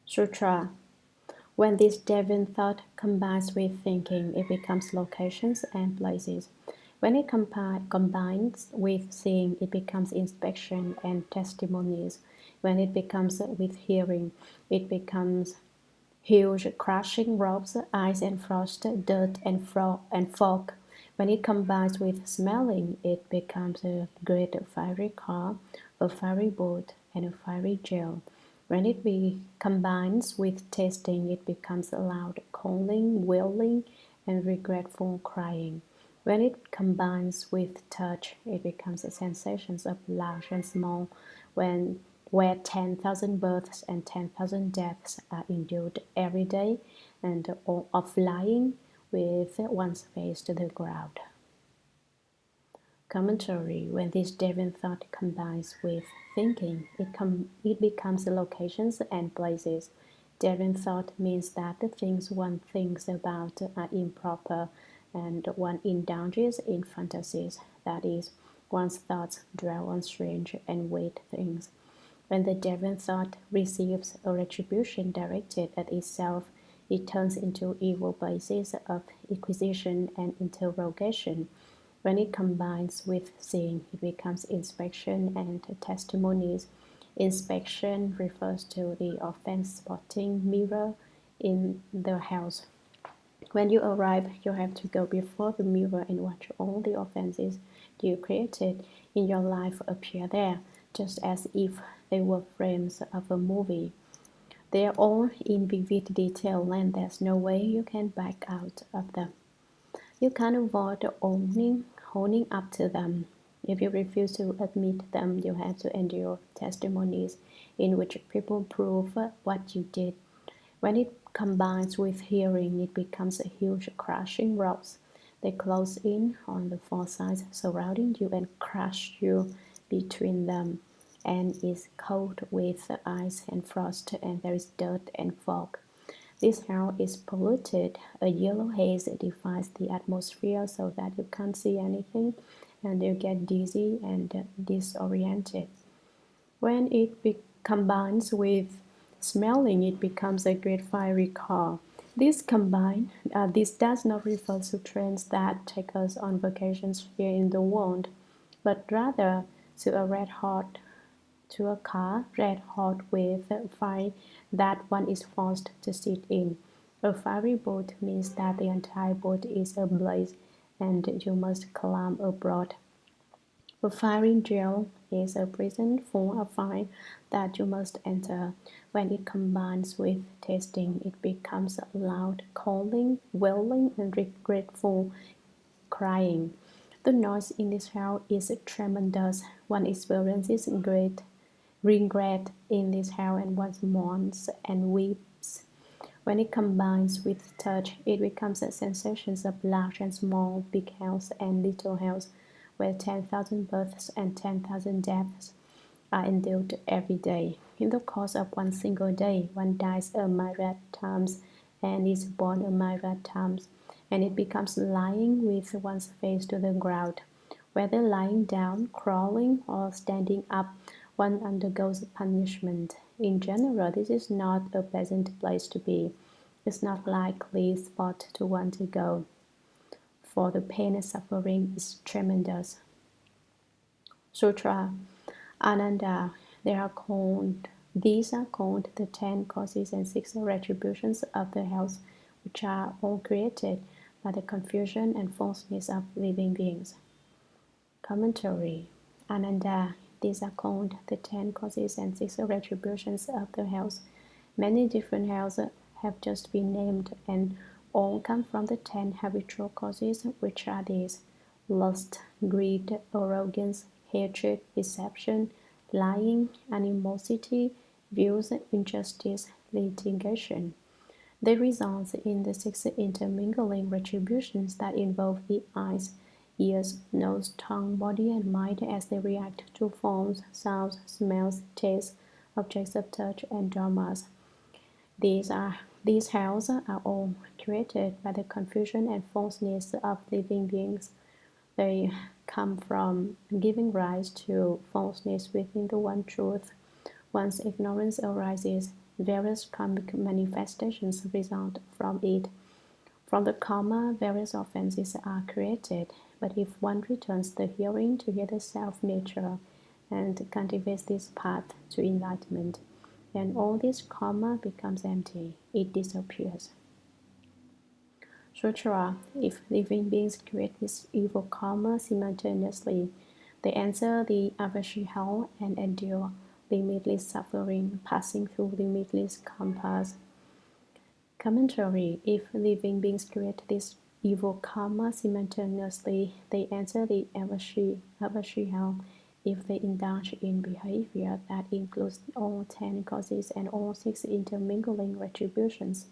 Sutra. When this deviant thought combines with thinking, it becomes locations and places. When it combines with seeing, it becomes inspection and testimonies. When it becomes with hearing, it becomes huge crushing rocks, ice and frost, dirt and fog. When it combines with smelling, it becomes a great fiery car, a fiery boat, and a fiery gel. When it combines with tasting, it becomes a loud calling, wailing, and regretful crying. When it combines with touch, it becomes a sensations of large and small, where 10,000 births and 10,000 deaths are endured every day, and of lying with one's face to the ground. Commentary. When this deviant thought combines with thinking, it becomes locations and places. Deviant thought means that the things one thinks about are improper, and one indulges in fantasies. That is, one's thoughts dwell on strange and weird things. When the deviant thought receives a retribution directed at itself, it turns into evil bases of inquisition and interrogation. When it combines with seeing, it becomes inspection and testimonies. Inspection refers to the offense spotting mirror in the house. When you arrive, you have to go before the mirror and watch all the offenses you created in your life appear there, just as if they were frames of a movie. They are all in vivid detail, and there's no way you can back out of them. You can't avoid owning up to them. If you refuse to admit them, you have to endure testimonies in which people prove what you did. When it combines with hearing, it becomes a huge crushing rocks. They close in on the four sides surrounding you and crush you between them, and is cold with ice and frost, and there is dirt and fog. This hell is polluted. A yellow haze defines the atmosphere so that you can't see anything, and you get dizzy and disoriented. When it combines with smelling, it becomes a great fiery car. This does not refer to trains that take us on vacations here in the world, but rather to a car red hot with fire that one is forced to sit in. A fiery boat means that the entire boat is ablaze and you must climb aboard. A fiery jail is a prison full of fire that you must enter. When it combines with tasting, it becomes loud calling, wailing, and regretful crying. The noise in this hell is tremendous. One experiences great regret in this hell, and one mourns and weeps. When it combines with touch, it becomes a sensation of large and small, big hells and little hells, where 10,000 births and 10,000 deaths are endured every day. In the course of one single day, one dies a myriad times and is born a myriad times, and it becomes lying with one's face to the ground. Whether lying down, crawling, or standing up, one undergoes punishment. In general, this is not a pleasant place to be. It's not likely spot to want to go, for the pain and suffering is tremendous. Sutra. Ananda. These are called the 10 causes and 6 retributions of the hells, which are all created by the confusion and falseness of living beings. Commentary. Ananda. These are called the 10 causes and 6 retributions of the hells. Many different hells have just been named, and all come from the 10 habitual causes, which are these: lust, greed, arrogance, hatred, deception, lying, animosity, views, injustice, litigation. They result in the 6 intermingling retributions that involve the eyes, ears, nose, tongue, body, and mind as they react to forms, sounds, smells, tastes, objects of touch, and dharmas. These hells are all created by the confusion and falseness of living beings. They come from giving rise to falseness within the one truth. Once ignorance arises, Various karmic manifestations result from it. From the karma, various offenses are created, but if one returns the hearing to hear the self-nature and cultivates this path to enlightenment, then all this karma becomes empty, it disappears. Sutra: if living beings create this evil karma simultaneously, they enter the Avashi hell and endure limitless suffering, passing through limitless kampas. Commentary: if living beings create this evil karma simultaneously, they enter the Avashi hell if they indulge in behavior that includes all 10 causes and all 6 intermingling retributions.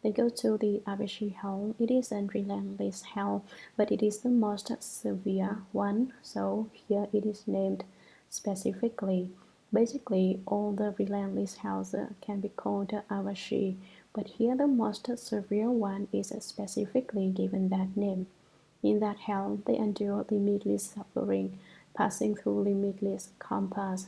They go to the Avashi hell. It is a relentless hell, but it is the most severe one, so here it is named specifically. Basically, all the relentless hells can be called Avashi, but here the most severe one is specifically given that name. In that hell, they endure limitless suffering, passing through limitless kampas.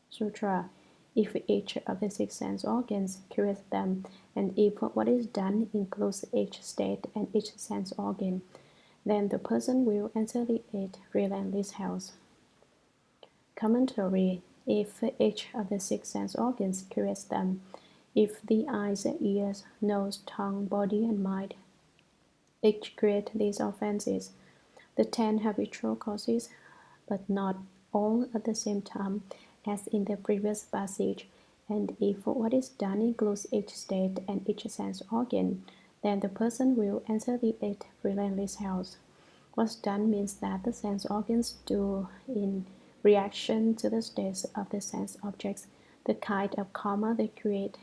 Sutra: if each of the 6 sense organs creates them, and if what is done includes each state and each sense organ, then the person will enter the 8 relentless hells. Commentary: if each of the 6 sense organs creates them, if the eyes, ears, nose, tongue, body, and mind each create these offenses, the 10 habitual causes, but not all at the same time, as in the previous passage, and if what is done includes each state and each sense organ, then the person will enter the 8 relentless hells. What's done means that the sense organs do in reaction to the states of the sense objects, the kind of karma they create.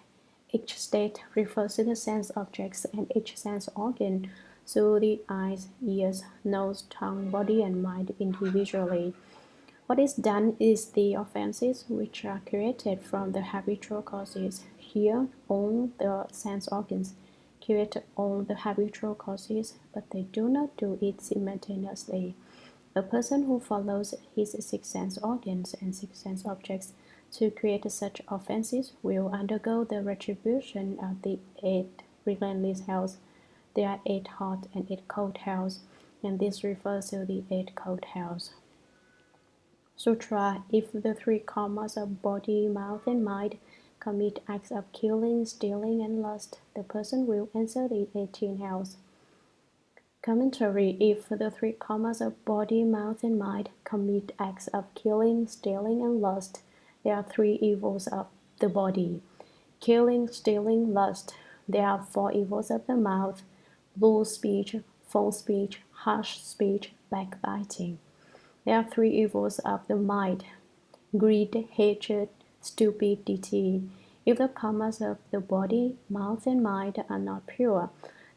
Each state refers to the sense objects and each sense organ, so the eyes, ears, nose, tongue, body, and mind individually. What is done is the offenses which are created from the habitual causes. Here, all the sense organs create all the habitual causes, but they do not do it simultaneously. A person who follows his 6 sense organs and 6 sense objects to create such offenses will undergo the retribution of the 8 relentless hells. There are 8 hot and 8 cold hells, and this refers to the 8 cold hells. Sutra: if the 3 karmas of body, mouth, and mind commit acts of killing, stealing, and lust, the person will enter the 18 hells. Commentary: if the 3 karmas of body, mouth, and mind commit acts of killing, stealing, and lust, there are 3 evils of the body: killing, stealing, lust. There are 4 evils of the mouth: low speech, false speech, harsh speech, backbiting. There are 3 evils of the mind: greed, hatred, stupidity. If the karmas of the body, mouth, and mind are not pure,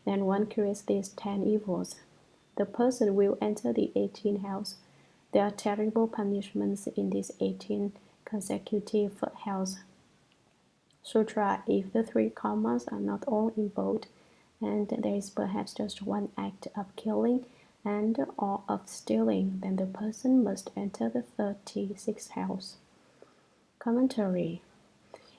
then one creates these 10 evils. The person will enter the 18 hells. There are terrible punishments in these 18 consecutive hells. Sutra: if the 3 karmas are not all involved, and there is perhaps just one act of killing and or of stealing, then the person must enter the 36 hells. Commentary: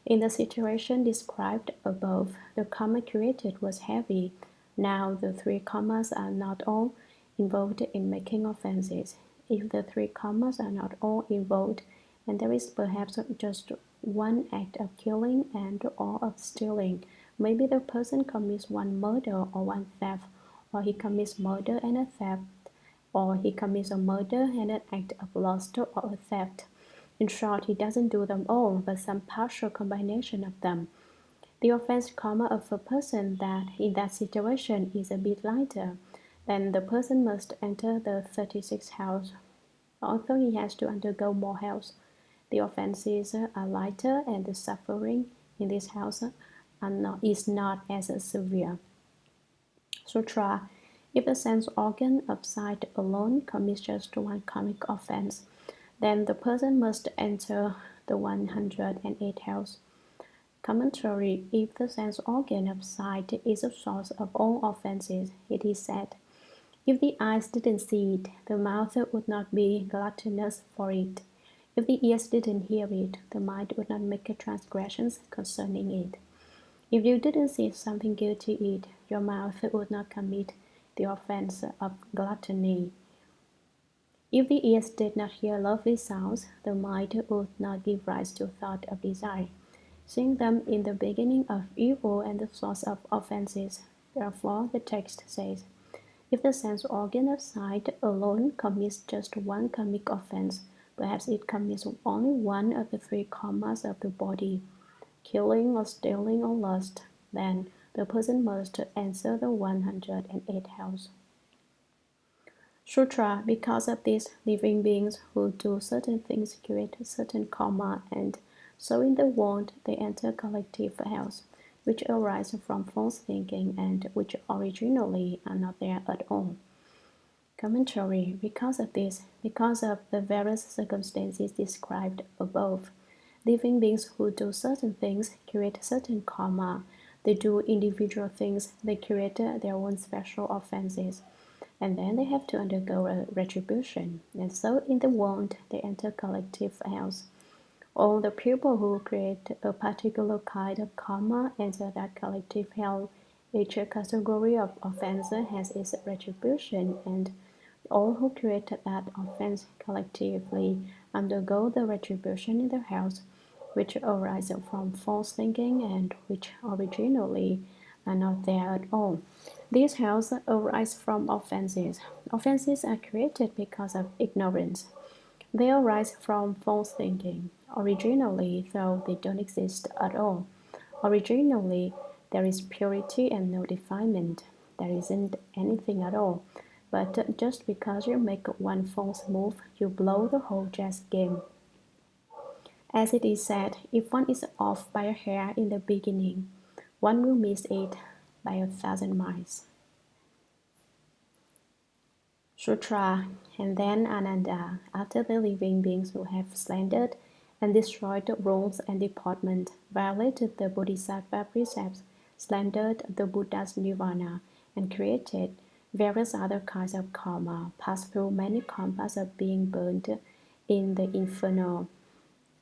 in the situation described above, the karma created was heavy. Now the 3 karmas are not all involved in making offenses. If the 3 karmas are not all involved, and there is perhaps just one act of killing and or of stealing, maybe the person commits one murder or one theft, or he commits murder and a theft, or he commits a murder and an act of lust or a theft. In short, he doesn't do them all, but some partial combination of them. The offense karma of a person that in that situation is a bit lighter, then the person must enter the 36 hells. Although he has to undergo more hells, the offenses are lighter and the suffering in this hell is not as severe. Sutra: if the sense organ of sight alone commits just one karmic offense, then the person must enter the 108 hells. Commentary: if the sense organ of sight is the source of all offenses, it is said, if the eyes didn't see it, the mouth would not be gluttonous for it. If the ears didn't hear it, the mind would not make transgressions concerning it. If you didn't see something good to eat, your mouth would not commit the offense of gluttony. If the ears did not hear lovely sounds, the mind would not give rise to thought of desire, seeing them in the beginning of evil and the source of offenses. Therefore, the text says, if the sense organ of sight alone commits just one karmic offense, perhaps it commits only one of the three karmas of the body, killing or stealing or lust, then the person must answer the 108 hells. Sutra. Because of this, living beings who do certain things create certain karma, and so in the world they enter collective hells, which arise from false thinking and which originally are not there at all. Commentary. Because of this, because of the various circumstances described above, living beings who do certain things create certain karma. They do individual things, they create their own special offenses, and then they have to undergo a retribution. And so in the world, they enter collective hells. All the people who create a particular kind of karma enter that collective hell. Each category of offense has its retribution, and all who created that offense collectively undergo the retribution in the hells, which arise from false thinking and which originally are not there at all. These hells arise from offenses. Offenses are created because of ignorance. They arise from false thinking. Originally, though they don't exist at all. Originally, there is purity and no defilement. There isn't anything at all. But just because you make one false move, you blow the whole chess game. As it is said, if one is off by a hair in the beginning, one will miss it by 1,000 miles. Sutra. And then Ananda, after the living beings who have slandered and destroyed the rules and deportment, violated the Bodhisattva precepts, slandered the Buddha's nirvana, and created various other kinds of karma, passed through many karmas of being burned in the inferno.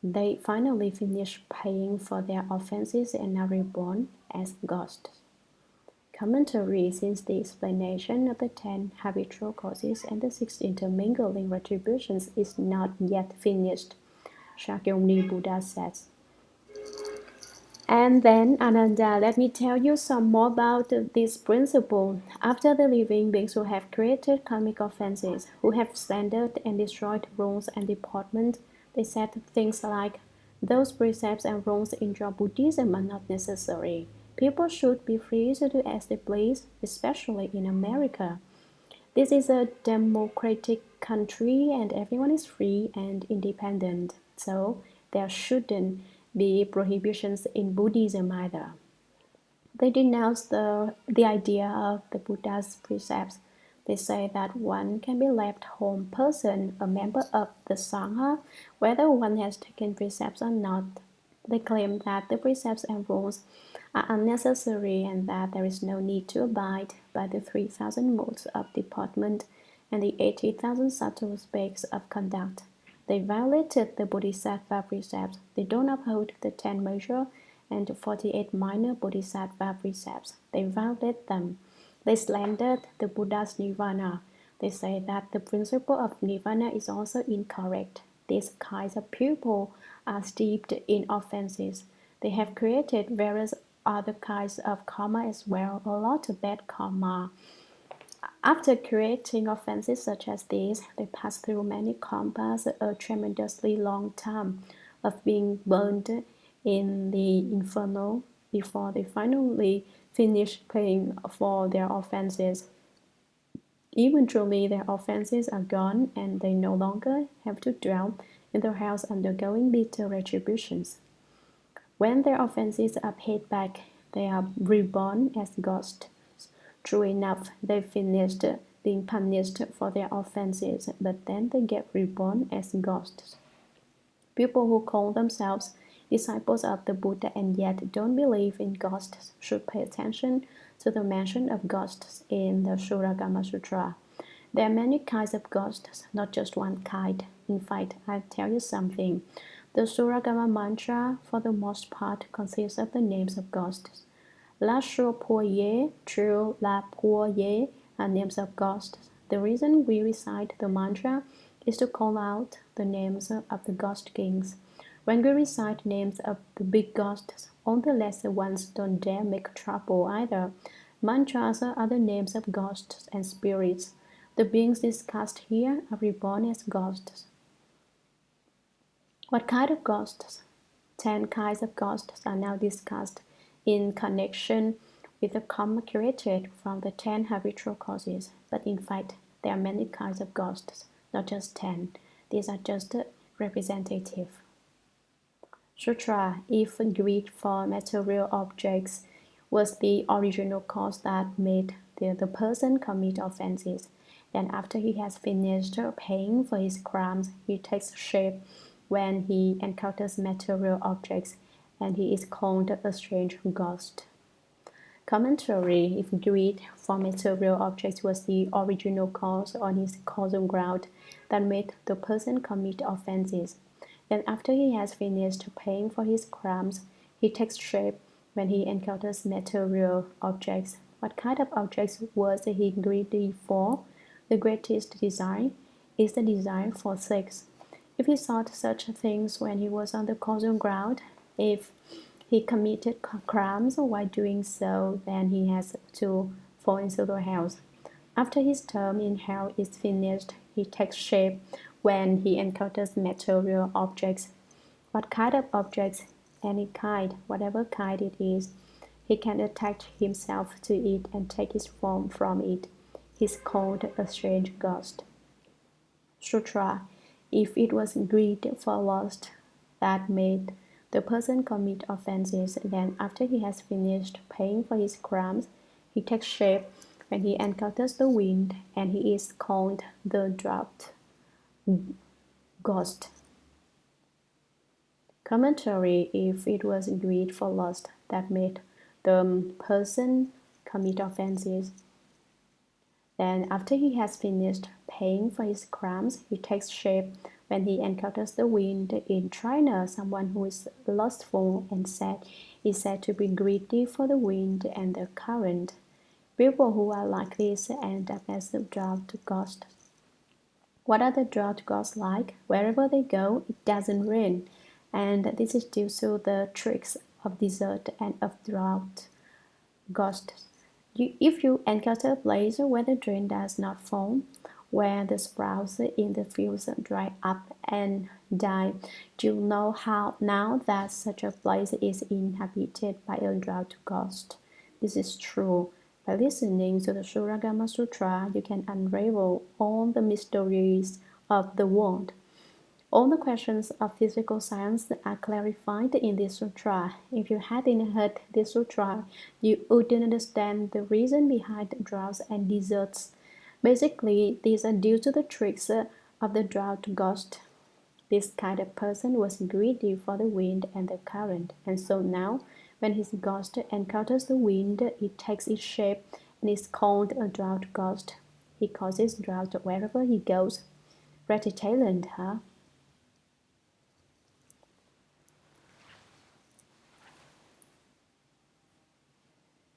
They finally finish paying for their offenses and are reborn as ghosts. Commentary. Since the explanation of the 10 habitual causes and the 6 intermingling retributions is not yet finished, Shakyamuni Buddha says. And then, Ananda, let me tell you some more about this principle. After the living beings who have created karmic offenses, who have slandered and destroyed rules and deportment, they said things like, those precepts and rules in your Buddhism are not necessary. People should be free to do as they please, especially in America. This is a democratic country and everyone is free and independent, so there shouldn't be prohibitions in Buddhism either. They denounce the idea of the Buddha's precepts. They say that one can be left home person, a member of the Sangha, whether one has taken precepts or not. They claim that the precepts and rules are unnecessary and that there is no need to abide by the 3,000 modes of deportment and the 80,000 subtle aspects of conduct. They violated the Bodhisattva precepts. They don't uphold the 10 major and 48 minor Bodhisattva precepts. They violate them. They slandered the Buddha's nirvana. They say that the principle of nirvana is also incorrect. These kinds of people are steeped in offenses. They have created various other kinds of karma as well, a lot of bad karma. After creating offenses such as these, they pass through many karmas, a tremendously long time of being burned in the inferno before they finally finish paying for their offenses. Eventually, their offenses are gone and they no longer have to dwell in the hells undergoing bitter retributions. When their offenses are paid back, they are reborn as ghosts. True enough, they finished being punished for their offenses, but then they get reborn as ghosts. People who call themselves disciples of the Buddha and yet don't believe in ghosts should pay attention to the mention of ghosts in the Shurangama Sutra. There are many kinds of ghosts, not just one kind. In fact, I'll tell you something. The Shurangama mantra, for the most part, consists of the names of ghosts. La Shu Po Ye, True La Po Ye are names of ghosts. The reason we recite the mantra is to call out the names of the ghost kings. When we recite names of the big ghosts, all the lesser ones don't dare make trouble either. Mantras are the names of ghosts and spirits. The beings discussed here are reborn as ghosts. What kind of ghosts? 10 kinds of ghosts are now discussed in connection with the karma created from the 10 habitual causes. But in fact, there are many kinds of ghosts, not just 10. These are just representative. Sutra, if greed for material objects was the original cause that made the person commit offenses, then after he has finished paying for his crimes, he takes shape when he encounters material objects, and he is called a strange ghost. Commentary: if greed for material objects was the original cause on his causal ground that made the person commit offenses, then after he has finished paying for his crimes, he takes shape when he encounters material objects. What kind of objects was he greedy for? The greatest desire is the desire for sex. If he sought such things when he was on the causal ground, if he committed crimes while doing so, then he has to fall into the hell. After his term in hell is finished, he takes shape when he encounters material objects. What kind of objects? Any kind, whatever kind it is. He can attach himself to it and take his form from it. He's called a strange ghost. Sutra: if it was greed for lust that made the person commit offenses, then after he has finished paying for his crimes, he takes shape when he encounters the wind, and he is called the drought ghost. Commentary: if it was greed for lust that made the person commit offenses, then after he has finished paying for his crimes, he takes shape when he encounters the wind. In China, someone who is lustful and sad is said to be greedy for the wind and the current. People who are like this end up as the drought ghosts. What are the drought ghosts like? Wherever they go, it doesn't rain, and this is due to the tricks of desert and of drought ghosts. If you encounter a place where the rain does not fall, where the sprouts in the fields dry up and die, you know how now that such a place is inhabited by a drought ghost. This is true. By listening to the Shurangama Sutra, you can unravel all the mysteries of the world. All the questions of physical science are clarified in this sutra. If you hadn't heard this sutra, you wouldn't understand the reason behind droughts and deserts. Basically, these are due to the tricks of the drought ghost. This kind of person was greedy for the wind and the current, and so now, when his ghost encounters the wind, it takes its shape and is called a drought ghost. He causes drought wherever he goes. Pretty talent, huh?